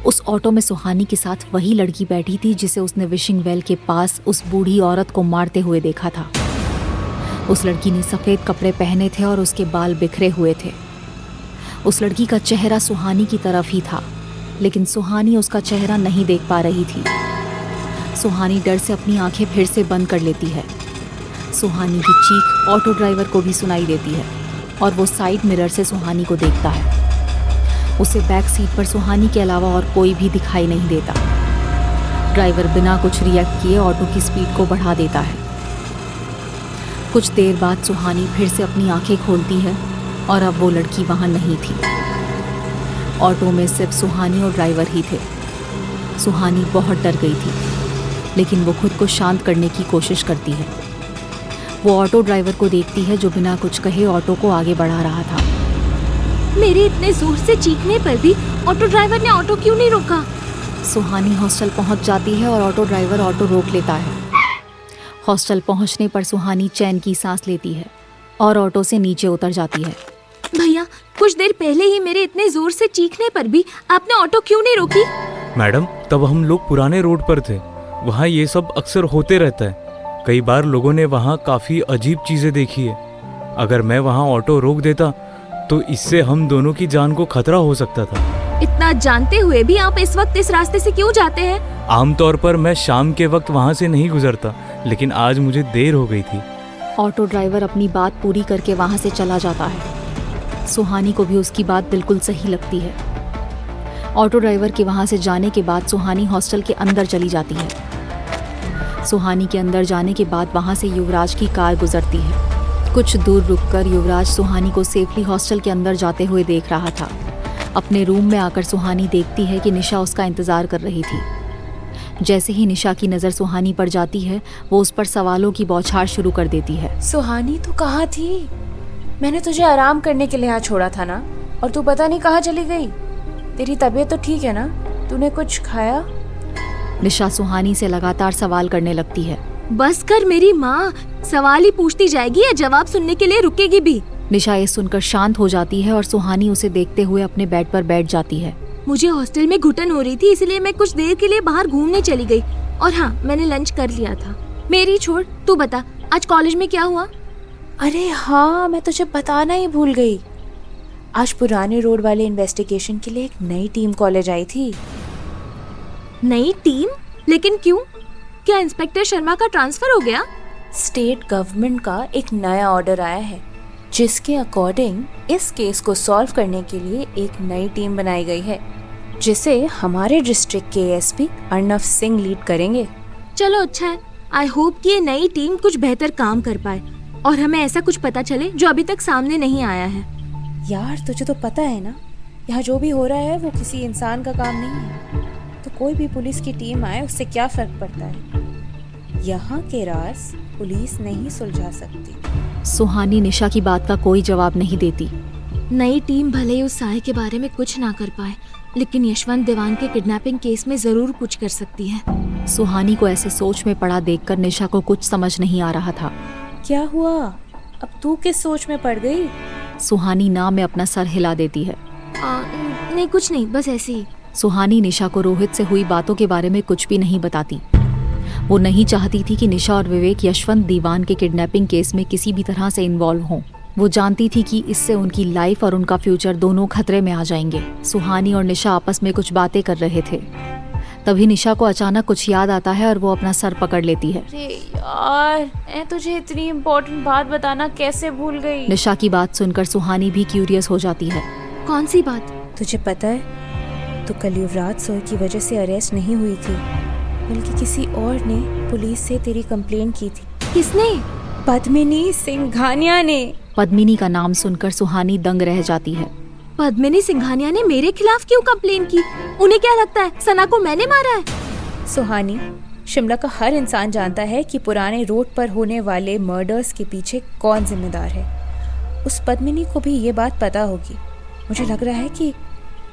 उस ऑटो में सुहानी के साथ वही लड़की बैठी थी जिसे उसने विशिंग वेल के पास उस बूढ़ी औरत को मारते हुए देखा था। उस लड़की ने सफ़ेद कपड़े पहने थे और उसके बाल बिखरे हुए थे। उस लड़की का चेहरा सुहानी की तरफ ही था, लेकिन सुहानी उसका चेहरा नहीं देख पा रही थी। सुहानी डर से अपनी आंखें फिर से बंद कर लेती है। सुहानी की चीख ऑटो ड्राइवर को भी सुनाई देती है और वो साइड मिरर से सुहानी को देखता है। उसे बैक सीट पर सुहानी के अलावा और कोई भी दिखाई नहीं देता। ड्राइवर बिना कुछ रिएक्ट किए ऑटो की स्पीड को बढ़ा देता है। कुछ देर बाद सुहानी फिर से अपनी आंखें खोलती है और अब वो लड़की वहाँ नहीं थी। ऑटो में सिर्फ सुहानी और ड्राइवर ही थे। सुहानी बहुत डर गई थी, लेकिन वो खुद को शांत करने की कोशिश करती है। वो ऑटो ड्राइवर को देखती है जो बिना कुछ कहे ऑटो को आगे बढ़ा रहा था। मेरे इतने जोर से चीखने पर भी ऑटो ड्राइवर ने ऑटो क्यों नहीं रोका? सुहानी हॉस्टल पहुंच जाती है और ऑटो ड्राइवर ऑटो रोक लेता है। हॉस्टल पहुंचने पर सुहानी चैन की सांस लेती है और ऑटो से नीचे उतर जाती है। भैया, कुछ देर पहले ही मेरे इतने जोर से चीखने पर भी आपने ऑटो क्यों नहीं रोकी? मैडम, तब हम लोग पुराने रोड पर थे। वहाँ ये सब अक्सर होते रहता है। कई बार लोगों ने वहाँ काफी अजीब चीजें देखी है। अगर मैं वहाँ ऑटो रोक देता तो इससे हम दोनों की जान को खतरा हो सकता था। इतना जानते हुए भी आप इस वक्त इस रास्ते से क्यों जाते हैं? आमतौर पर मैं शाम के वक्त वहाँ से नहीं गुजरता, लेकिन आज मुझे देर हो गई थी। ऑटो ड्राइवर अपनी बात पूरी करके वहाँ से चला जाता है। सुहानी को भी उसकी बात बिल्कुल सही लगती है। ऑटो ड्राइवर के वहाँ से जाने के बाद सुहानी हॉस्टल के अंदर चली जाती है। सुहानी के अंदर जाने के बाद वहाँ से युवराज की कार गुजरती है। कुछ दूर रुककर युवराज सुहानी को सेफली हॉस्टल के अंदर जाते हुए देख रहा था। अपने रूम में आकर सुहानी देखती है कि निशा उसका इंतज़ार कर रही थी। जैसे ही निशा की नज़र सुहानी पर जाती है, वो उस पर सवालों की बौछार शुरू कर देती है। सुहानी, तू कहाँ थी? मैंने तुझे आराम करने के लिए यहाँ छोड़ा था ना, और तू पता नहीं कहाँ चली गई। तेरी तबीयत तो ठीक है ना? तूने कुछ खाया? निशा सुहानी से लगातार सवाल करने लगती है। बस कर मेरी माँ, सवाल ही पूछती जाएगी या जवाब सुनने के लिए रुकेगी भी? निशा ये सुनकर शांत हो जाती है और सुहानी उसे देखते हुए अपने बेड पर बैठ जाती है। मुझे हॉस्टल में घुटन हो रही थी, इसलिए मैं कुछ देर के लिए बाहर घूमने चली गई। और हाँ, मैंने लंच कर लिया था। मेरी छोड़, तू बता आज कॉलेज में क्या हुआ? अरे हाँ, मैं तुझे बताना ही भूल गई। आज पुराने रोड वाले इन्वेस्टिगेशन के लिए एक नई टीम कॉलेज आई थी। नई टीम? लेकिन क्यों? क्या इंस्पेक्टर शर्मा का ट्रांसफर हो गया? स्टेट गवर्नमेंट का एक नया ऑर्डर आया है, जिसके अकॉर्डिंग इस केस को सॉल्व करने के लिए एक नई टीम बनाई गई है, जिसे हमारे डिस्ट्रिक्ट के एसपी अर्नव सिंह लीड करेंगे। चलो अच्छा है। आई होप कि ये नई टीम कुछ बेहतर काम कर पाए और हमें ऐसा कुछ पता चले जो अभी तक सामने नहीं आया है। यार, तुझे तो पता है ना, यहाँ जो भी हो रहा है वो किसी इंसान का काम नहीं है। तो कोई भी पुलिस की टीम आए, उससे क्या फर्क पड़ता है? यहाँ के राज पुलिस नहीं सुलझा सकती। सुहानी निशा की बात का कोई जवाब नहीं देती। नई टीम भले ही उस साहे के बारे में कुछ ना कर पाए, लेकिन यशवंत देवान के किडनैपिंग केस में जरूर कुछ कर सकती है। सुहानी को ऐसे सोच में पड़ा देखकर निशा को कुछ समझ नहीं आ रहा था। क्या हुआ? अब तू किस सोच में पड़ गई? सुहानी ना में अपना सर हिला देती है। नहीं, कुछ नहीं, बस ऐसे ही। सुहानी निशा को रोहित से हुई बातों के बारे में कुछ भी नहीं बताती। वो नहीं चाहती थी कि निशा और विवेक यशवंत दीवान के किडनैपिंग केस में किसी भी तरह से इन्वॉल्व हों। वो जानती थी कि इससे उनकी लाइफ और उनका फ्यूचर दोनों खतरे में आ जाएंगे। सुहानी और निशा आपस में कुछ बातें कर रहे थे। तभी निशा को अचानक कुछ याद आता है और वो अपना सर पकड़ लेती है। अरे यार, मैं तुझे इतनी इम्पोर्टेंट बात बताना कैसे भूल गई। निशा की बात सुनकर सुहानी भी क्यूरियस हो जाती है। कौन सी बात? तुझे पता है, तो कल युवराज सर की वजह से अरेस्ट नहीं हुई थी, बल्कि किसी और ने पुलिस से तेरी कंप्लेन की थी। किसने? पद्मिनी सिंघानिया ने। पद्मिनी का नाम सुनकर सुहानी दंग रह जाती है। पद्मिनी सिंघानिया ने मेरे खिलाफ क्यों कंप्लेन की? उन्हें क्या लगता है सना को मैंने मारा है? सुहानी, शिमला का हर इंसान जानता है कि पुराने रोड पर होने वाले मर्डर्स के पीछे कौन जिम्मेदार है। उस पद्मिनी को भी ये बात पता होगी। मुझे लग रहा है कि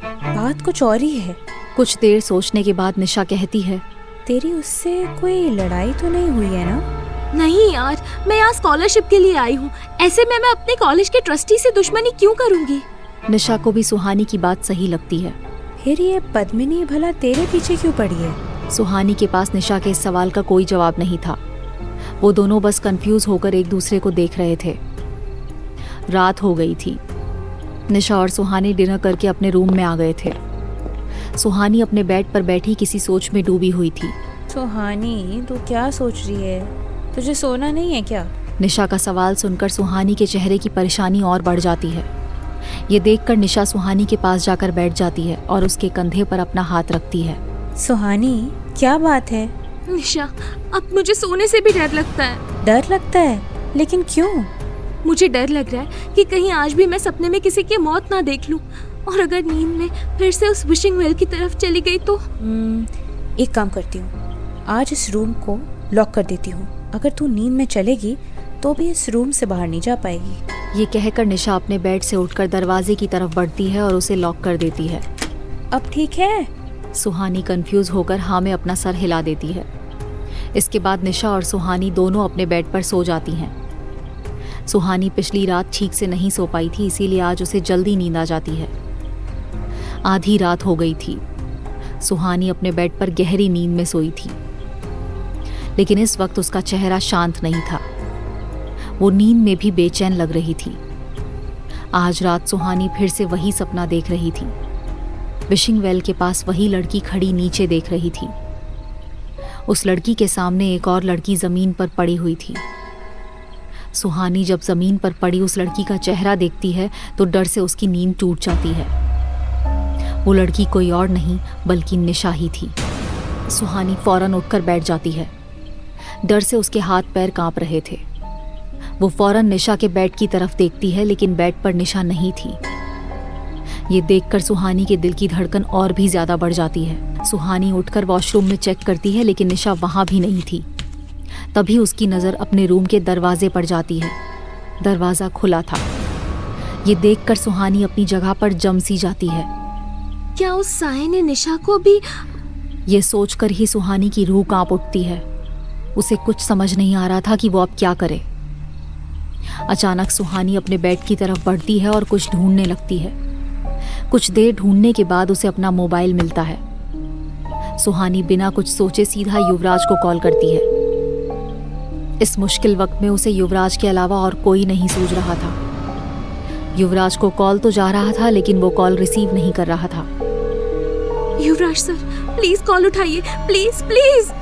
बात कुछ और ही है। कुछ देर सोचने के बाद निशा कहती है, तेरी उससे कोई लड़ाई तो नहीं हुई है ना? नहीं यार, मैं यहाँ स्कॉलरशिप के लिए आई हूँ। ऐसे में मैं अपने कॉलेज के ट्रस्टी से दुश्मनी क्यों करूँगी? निशा को भी सुहानी की बात सही लगती है। फिर ये पद्मिनी भला तेरे पीछे क्यों पड़ी है? सुहानी के पास निशा के इस सवाल का कोई जवाब नहीं था। वो दोनों बस कंफ्यूज होकर एक दूसरे को देख रहे थे। रात हो गई थी। निशा और सुहानी डिनर करके अपने रूम में आ गए थे। सुहानी अपने बेड पर बैठी किसी सोच में डूबी हुई थी। सुहानी, तू क्या सोच रही है? तुझे सोना नहीं है क्या? निशा का सवाल सुनकर सुहानी के चेहरे की परेशानी और बढ़ जाती है। ये देखकर निशा सुहानी के पास जाकर बैठ जाती है और उसके कंधे पर अपना हाथ रखती है। सुहानी, क्या बात है? निशा, अब मुझे सोने से भी डर लगता है। डर लगता है? लेकिन क्यों? मुझे डर लग रहा है कि कहीं आज भी मैं सपने में किसी की मौत ना देख लूं, और अगर नींद में फिर से उस विशिंग वेल की तरफ चली गई तो। एक काम करती हूँ, आज इस रूम को लॉक कर देती हूँ। अगर तू नींद में चलेगी तो भी इस रूम से बाहर नहीं जा पाएगी। ये कहकर निशा अपने बेड से उठकर दरवाजे की तरफ बढ़ती है और उसे लॉक कर देती है। अब ठीक है? सुहानी कंफ्यूज होकर हाँ में अपना सर हिला देती है। इसके बाद निशा और सुहानी दोनों अपने बेड पर सो जाती हैं। सुहानी पिछली रात ठीक से नहीं सो पाई थी, इसीलिए आज उसे जल्दी नींद आ जाती है। आधी रात हो गई थी। सुहानी अपने बेड पर गहरी नींद में सोई थी, लेकिन इस वक्त उसका चेहरा शांत नहीं था। वो नींद में भी बेचैन लग रही थी। आज रात सुहानी फिर से वही सपना देख रही थी। विशिंग वेल के पास वही लड़की खड़ी नीचे देख रही थी। उस लड़की के सामने एक और लड़की जमीन पर पड़ी हुई थी। सुहानी जब जमीन पर पड़ी उस लड़की का चेहरा देखती है तो डर से उसकी नींद टूट जाती है। वो लड़की कोई और नहीं बल्कि निशा ही थी। सुहानी फौरन उठकर बैठ जाती है। डर से उसके हाथ पैर कांप रहे थे। वो फौरन निशा के बेड की तरफ देखती है, लेकिन बेड पर निशा नहीं थी। ये देखकर सुहानी के दिल की धड़कन और भी ज्यादा बढ़ जाती है। सुहानी उठकर वॉशरूम में चेक करती है, लेकिन निशा वहां भी नहीं थी। तभी उसकी नजर अपने रूम के दरवाजे पर जाती है। दरवाजा खुला था। ये देखकर सुहानी अपनी जगह पर जम सी जाती है। क्या उस साये ने निशा को भी? ये सोचकर ही सुहानी की रूह कांप उठती है। उसे कुछ समझ नहीं आ रहा था कि वो अब क्या करे। अचानक सुहानी अपने बेड की तरफ बढ़ती है और कुछ ढूंढने लगती है। कुछ देर ढूंढने के बाद उसे अपना मोबाइल मिलता है। सुहानी बिना कुछ सोचे सीधा युवराज को कॉल करती है। इस मुश्किल वक्त में उसे युवराज के अलावा और कोई नहीं सूझ रहा था। युवराज को कॉल तो जा रहा था, लेकिन वो कॉल रिसीव नहीं कर रहा था। युवराज सर, प्लीज कॉल उठाइए, प्लीज प्लीज।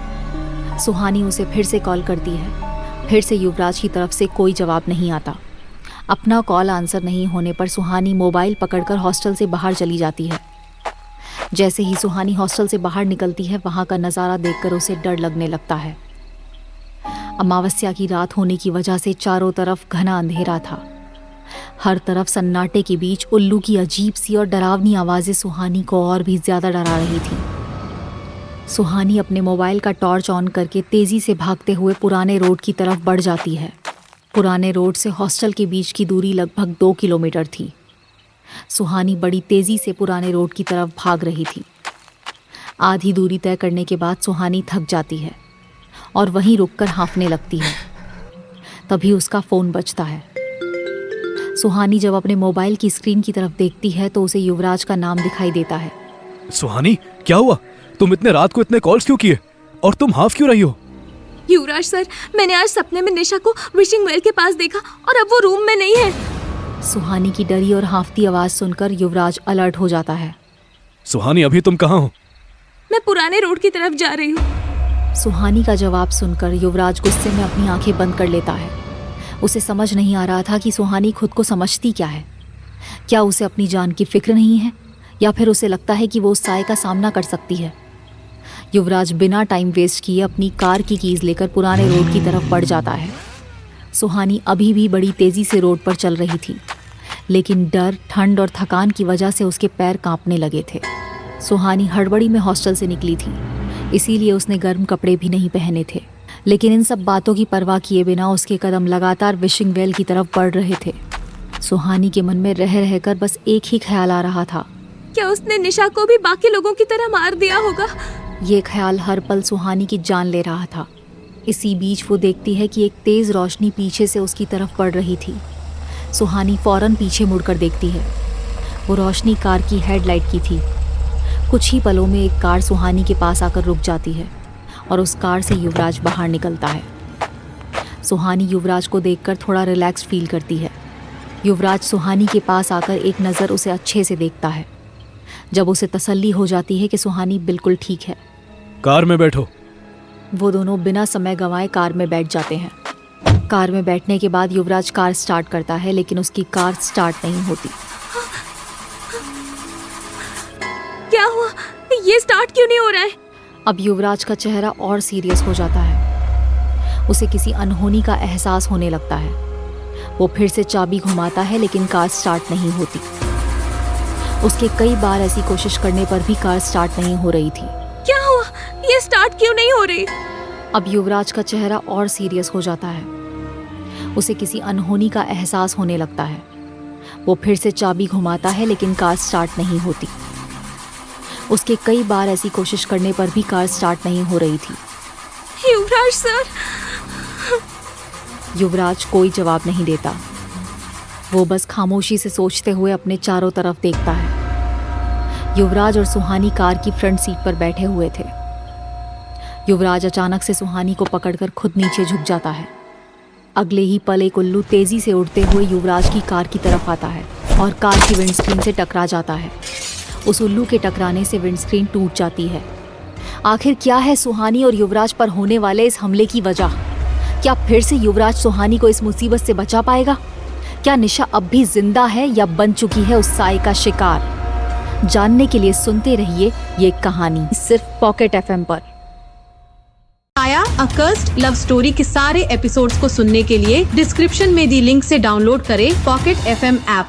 सुहानी उसे फिर से कॉल करती है। फिर से युवराज की तरफ से कोई जवाब नहीं आता। अपना कॉल आंसर नहीं होने पर सुहानी मोबाइल पकड़कर हॉस्टल से बाहर चली जाती है। जैसे ही सुहानी हॉस्टल से बाहर निकलती है, वहां का नज़ारा देखकर उसे डर लगने लगता है। अमावस्या की रात होने की वजह से चारों तरफ घना अंधेरा था। हर तरफ सन्नाटे के बीच उल्लू की अजीब सी और डरावनी आवाज़ें सुहानी को और भी ज़्यादा डरा रही थी। सुहानी अपने मोबाइल का टॉर्च ऑन करके तेज़ी से भागते हुए पुराने रोड की तरफ बढ़ जाती है। पुराने रोड से हॉस्टल के बीच की दूरी लगभग 2 किलोमीटर थी। सुहानी बड़ी तेज़ी से पुराने रोड की तरफ भाग रही थी। आधी दूरी तय करने के बाद सुहानी थक जाती है और वहीं रुककर हाँफने लगती है। तभी उसका फ़ोन बजता है। सुहानी जब अपने मोबाइल की स्क्रीन की तरफ देखती है तो उसे युवराज का नाम दिखाई देता है। सुहानी, क्या हुआ? तुम इतने रात को इतने कॉल्स क्यों किए? और तुम हाफ क्यों रही हो? युवराज सर, मैंने आज सपने में निशा को विशिंग वेल के पास देखा और अब वो रूम में नहीं है। सुहानी की डरी और हांफती आवाज़ सुनकर युवराज अलर्ट हो जाता है। सुहानी, अभी तुम कहाँ हो? मैं पुराने रोड की तरफ जा रही हूँ। सुहानी का जवाब सुनकर युवराज गुस्से में अपनी आंखें बंद कर लेता है। उसे समझ नहीं आ रहा था कि सुहानी खुद को समझती क्या है। क्या उसे अपनी जान की फिक्र नहीं है, या फिर उसे लगता है कि वो उस साये का सामना कर सकती है। युवराज बिना टाइम वेस्ट किए अपनी कार की कीज लेकर पुराने रोड की तरफ बढ़ जाता है। सुहानी अभी भी बड़ी तेज़ी से रोड पर चल रही थी, लेकिन डर, ठंड और थकान की वजह से उसके पैर कांपने लगे थे। सुहानी हड़बड़ी में हॉस्टल से निकली थी, इसीलिए उसने गर्म कपड़े भी नहीं पहने थे। लेकिन इन सब बातों की परवाह किए बिना उसके कदम लगातार विशिंग वेल की तरफ बढ़ रहे थे। सुहानी के मन में रह रहकर बस एक ही ख्याल आ रहा था, क्या उसने निशा को भी बाकी लोगों की तरह मार दिया होगा? ये ख्याल हर पल सुहानी की जान ले रहा था। इसी बीच वो देखती है कि एक तेज़ रोशनी पीछे से उसकी तरफ बढ़ रही थी। सुहानी फौरन पीछे मुड़कर देखती है। वो रोशनी कार की हेडलाइट की थी। कुछ ही पलों में एक कार सुहानी के पास आकर रुक जाती है और उस कार से युवराज बाहर निकलता है। सुहानी युवराज को देखकर थोड़ा रिलैक्स फील करती है। युवराज सुहानी के पास आकर एक नज़र उसे अच्छे से देखता है। जब उसे तसल्ली हो जाती है कि सुहानी बिल्कुल ठीक है, कार में बैठो। वो दोनों बिना समय गंवाए कार में बैठ जाते हैं। कार में बैठने के बाद युवराज कार स्टार्ट करता है, लेकिन उसकी कार स्टार्ट नहीं होती। क्या हुआ? ये स्टार्ट क्यों नहीं हो रहा है? अब युवराज का चेहरा और सीरियस हो जाता है। उसे किसी अनहोनी का एहसास होने लगता है। वो फिर से चाबी घुमाता है, लेकिन कार स्टार्ट नहीं होती। उसके कई बार ऐसी कोशिश करने पर भी कार स्टार्ट नहीं हो रही थी। क्या हुआ? ये स्टार्ट क्यों नहीं हो रही? अब युवराज का चेहरा और सीरियस हो जाता है। उसे किसी अनहोनी का एहसास होने लगता है। वो फिर से चाबी घुमाता है, लेकिन कार स्टार्ट नहीं होती। उसके कई बार ऐसी कोशिश करने पर भी कार स्टार्ट नहीं हो रही थी। युवराज सर। युवराज कोई जवाब नहीं देता। वो बस खामोशी से सोचते हुए अपने चारों तरफ देखता है। युवराज और सुहानी कार की फ्रंट सीट पर बैठे हुए थे। युवराज अचानक से सुहानी को पकड़कर खुद नीचे झुक जाता है। अगले ही पल एक उल्लू तेजी से उड़ते हुए युवराज की कार की तरफ आता है और कार की विंडस्क्रीन से टकरा जाता है। उस उल्लू के टकराने से विंडस्क्रीन टूट जाती है। आखिर क्या है सुहानी और युवराज पर होने वाले इस हमले की वजह? क्या फिर से युवराज सुहानी को इस मुसीबत से बचा पाएगा? क्या निशा अब भी जिंदा है या बन चुकी है उस साए का शिकार? जानने के लिए सुनते रहिए ये कहानी सिर्फ पॉकेट FM पर। आया अकर्स्ड लव स्टोरी के सारे एपिसोड्स को सुनने के लिए डिस्क्रिप्शन में दी लिंक से डाउनलोड करें पॉकेट FM ऐप।